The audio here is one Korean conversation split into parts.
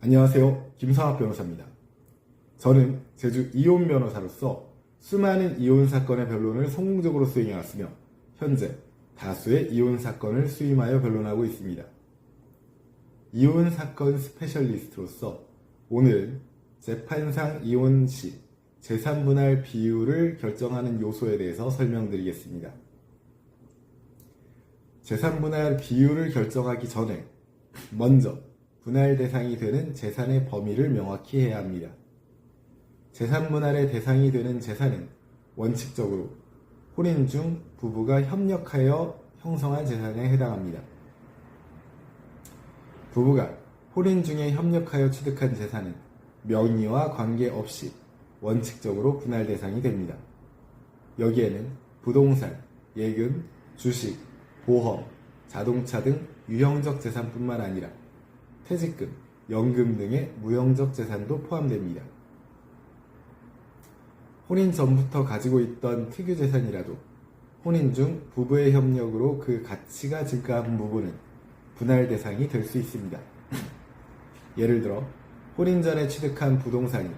안녕하세요. 김성학 변호사입니다. 저는 제주 이혼 변호사로서 수많은 이혼 사건의 변론을 성공적으로 수행해왔으며 현재 다수의 이혼 사건을 수임하여 변론하고 있습니다. 이혼 사건 스페셜리스트로서 오늘 재판상 이혼 시 재산분할 비율을 결정하는 요소에 대해서 설명드리겠습니다. 재산분할 비율을 결정하기 전에 먼저 분할 대상이 되는 재산의 범위를 명확히 해야 합니다. 재산분할의 대상이 되는 재산은 원칙적으로 혼인 중 부부가 협력하여 형성한 재산에 해당합니다. 부부가 혼인 중에 협력하여 취득한 재산은 명의와 관계없이 원칙적으로 분할 대상이 됩니다. 여기에는 부동산, 예금, 주식, 보험, 자동차 등 유형적 재산뿐만 아니라 퇴직금, 연금 등의 무형적 재산도 포함됩니다. 혼인 전부터 가지고 있던 특유재산이라도 혼인 중 부부의 협력으로 그 가치가 증가한 부분은 분할 대상이 될 수 있습니다. 예를 들어 혼인 전에 취득한 부동산이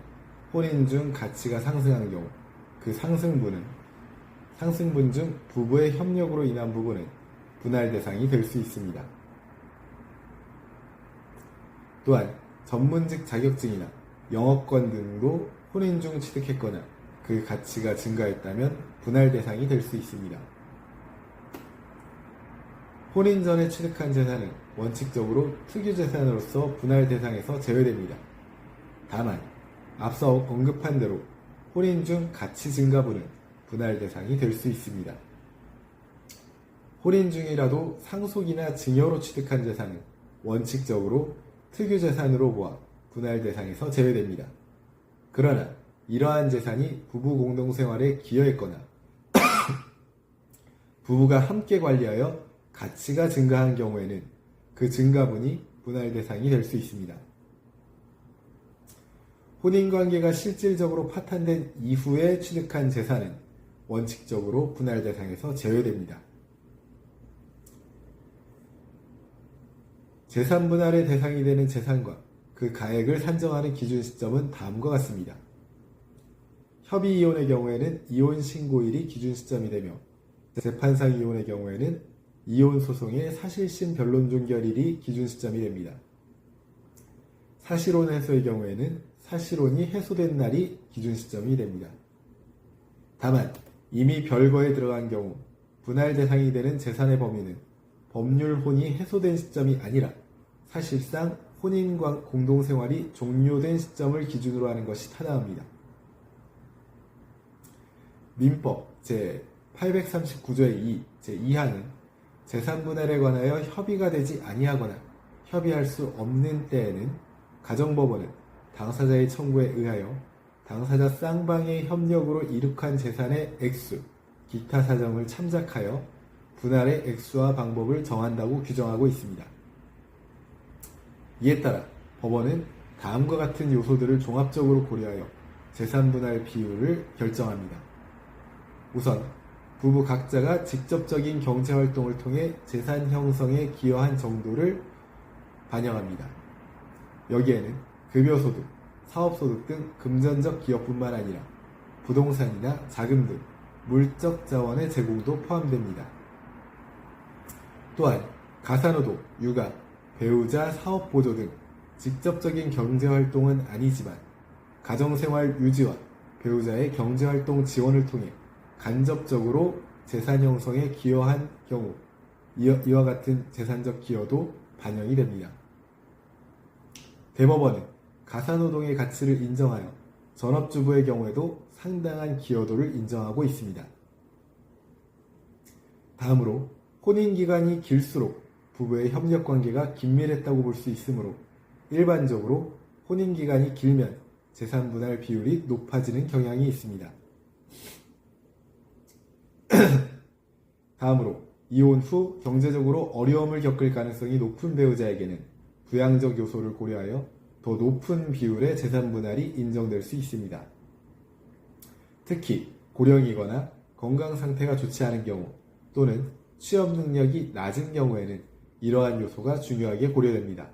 혼인 중 가치가 상승한 경우 그 상승분 중 부부의 협력으로 인한 부분은 분할 대상이 될 수 있습니다. 또한 전문직 자격증이나 영업권 등도 혼인 중 취득했거나 그 가치가 증가했다면 분할 대상이 될 수 있습니다. 혼인 전에 취득한 재산은 원칙적으로 특유재산으로서 분할 대상에서 제외됩니다. 다만 앞서 언급한 대로 혼인 중 가치 증가분은 분할 대상이 될 수 있습니다. 혼인 중이라도 상속이나 증여로 취득한 재산은 원칙적으로 특유재산으로 보아 분할 대상에서 제외됩니다. 그러나 이러한 재산이 부부 공동생활에 기여했거나 부부가 함께 관리하여 가치가 증가한 경우에는 그 증가분이 분할 대상이 될 수 있습니다. 혼인관계가 실질적으로 파탄된 이후에 취득한 재산은 원칙적으로 분할 대상에서 제외됩니다. 재산 분할의 대상이 되는 재산과 그 가액을 산정하는 기준 시점은 다음과 같습니다. 협의 이혼의 경우에는 이혼 신고일이 기준 시점이 되며 재판상 이혼의 경우에는 이혼 소송의 사실심 변론 종결일이 기준 시점이 됩니다. 사실혼 해소의 경우에는 사실혼이 해소된 날이 기준 시점이 됩니다. 다만 이미 별거에 들어간 경우 분할 대상이 되는 재산의 범위는 법률혼이 해소된 시점이 아니라 사실상 혼인 공동생활이 종료된 시점을 기준으로 하는 것이 타당합니다. 민법 제839조의 2, 제2항은 재산분할에 관하여 협의가 되지 아니하거나 협의할 수 없는 때에는 가정법원은 당사자의 청구에 의하여 당사자 쌍방의 협력으로 이룩한 재산의 액수, 기타 사정을 참작하여 분할의 액수와 방법을 정한다고 규정하고 있습니다. 이에 따라 법원은 다음과 같은 요소들을 종합적으로 고려하여 재산분할 비율을 결정합니다. 우선 부부 각자가 직접적인 경제활동을 통해 재산 형성에 기여한 정도를 반영합니다. 여기에는 급여소득, 사업소득 등 금전적 기여뿐만 아니라 부동산이나 자금 등 물적 자원의 제공도 포함됩니다. 또한 가사노동, 육아, 배우자 사업보조 등 직접적인 경제활동은 아니지만 가정생활 유지와 배우자의 경제활동 지원을 통해 간접적으로 재산 형성에 기여한 경우 이와 같은 재산적 기여도 반영이 됩니다. 대법원은 가사노동의 가치를 인정하여 전업주부의 경우에도 상당한 기여도를 인정하고 있습니다. 다음으로 혼인기간이 길수록 부부의 협력관계가 긴밀했다고 볼 수 있으므로 일반적으로 혼인기간이 길면 재산분할 비율이 높아지는 경향이 있습니다. 다음으로 이혼 후 경제적으로 어려움을 겪을 가능성이 높은 배우자에게는 부양적 요소를 고려하여 더 높은 비율의 재산분할이 인정될 수 있습니다. 특히 고령이거나 건강상태가 좋지 않은 경우 또는 취업 능력이 낮은 경우에는 이러한 요소가 중요하게 고려됩니다.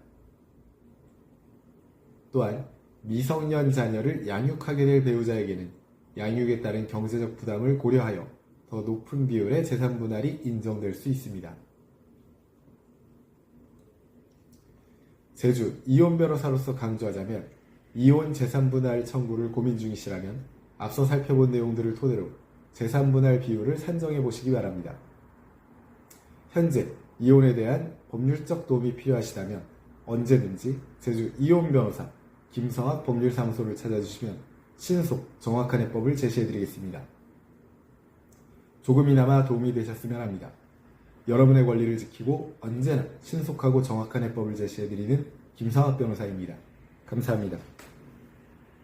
또한 미성년 자녀를 양육하게 될 배우자에게는 양육에 따른 경제적 부담을 고려하여 더 높은 비율의 재산분할이 인정될 수 있습니다. 제주 이혼 변호사로서 강조하자면 이혼 재산분할 청구를 고민 중이시라면 앞서 살펴본 내용들을 토대로 재산분할 비율을 산정해 보시기 바랍니다. 현재 이혼에 대한 법률적 도움이 필요하시다면 언제든지 제주 이혼 변호사 김성학 법률사무소를 찾아주시면 신속 정확한 해법을 제시해드리겠습니다. 조금이나마 도움이 되셨으면 합니다. 여러분의 권리를 지키고 언제나 신속하고 정확한 해법을 제시해드리는 김성학 변호사입니다. 감사합니다.